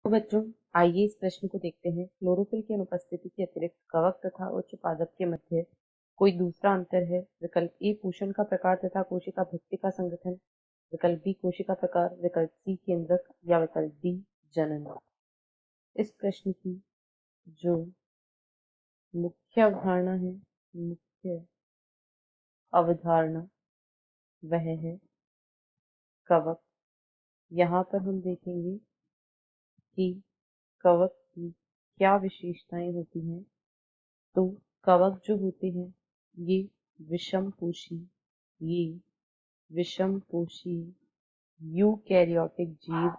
तो बच्चों, आइए इस प्रश्न को देखते हैं। क्लोरोफिल की अनुपस्थिति के अतिरिक्त कवक तथा उच्च पादप के मध्य कोई दूसरा अंतर है? विकल्प ए पोषण का प्रकार तथा कोशिका भित्ति का संगठन, विकल्प बी कोशिका प्रकार, विकल्प सी केंद्रक या विकल्प डी जनन। इस प्रश्न की जो मुख्य अवधारणा है, मुख्य अवधारणा वह है कवक। यहाँ पर हम देखेंगे कि कवक की क्या विशेषताएं होती हैं। तो कवक जो होते हैं ये विषमपोषी यूकैरियोटिक जीव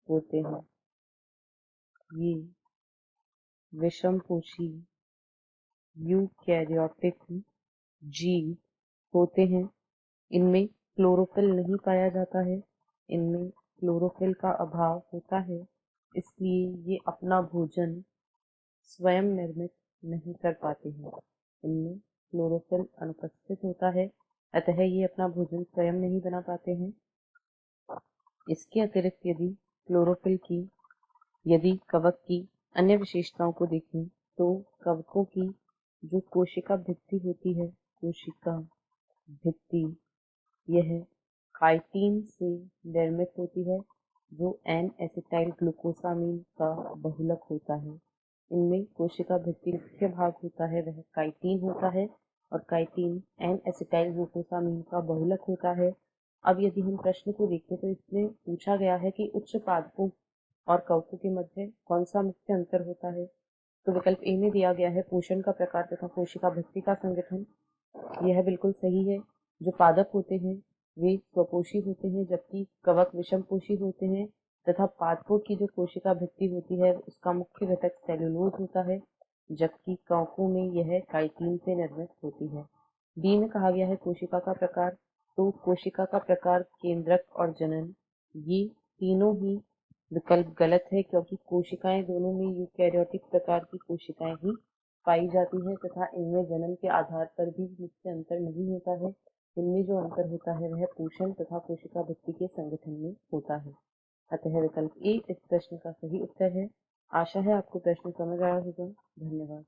होते हैं। ये विषमपोषी यूकैरियोटिक जीव होते हैं। इनमें क्लोरोफिल नहीं पाया जाता है, इनमें क्लोरोफिल का अभाव होता है, इसलिए ये अपना भोजन स्वयं निर्मित नहीं कर पाते हैं। इनमें क्लोरोफिल अनुपस्थित होता है, अतः ये अपना भोजन स्वयं नहीं बना पाते हैं। इसके अतिरिक्त यदि कवक की अन्य विशेषताओं को देखें तो कवकों की जो कोशिका भित्ति होती है, कोशिका भित्ति यह काइटिन से निर्मित होती है, जो एन एसिटाइल ग्लूकोसामीन का बहुलक होता है। इनमें कोशिका भित्ति मुख्य भाग होता है वह काइटिन होता है और काइटिन एन एसिटाइल ग्लूकोसामीन का बहुलक होता है। अब यदि हम प्रश्न को देखें तो इसमें पूछा गया है कि उच्च पादपों और कवकों के मध्य कौन सा मुख्य अंतर होता है। तो विकल्प ए में दिया गया है पोषण का प्रकार तथा कोशिका भित्ति का संगठन। यह बिल्कुल सही है। जो पादप होते हैं वे स्वपोषी होते हैं, जबकि कवक विषमपोषी होते हैं तथा पादपों की जो कोशिका भित्ति होती है उसका मुख्य घटक सेलुलोज होता है, जबकि कवकों में यह काइटिन से निर्मित होती है। बी में कहा गया है कोशिका का प्रकार। तो कोशिका का प्रकार, केंद्रक और जनन ये तीनों ही विकल्प गलत है, क्योंकि कोशिकाएं दोनों में यूकैरियोटिक प्रकार की कोशिकाएं ही पाई जाती है तथा इनमें जनन के आधार पर भी मुख्य अंतर नहीं होता है। इनमें जो अंतर होता है वह पोषण तथा कोशिका भित्ति के संगठन में होता है। अतः विकल्प ए इस प्रश्न का सही उत्तर है। आशा है आपको प्रश्न समझ आया होगा। धन्यवाद।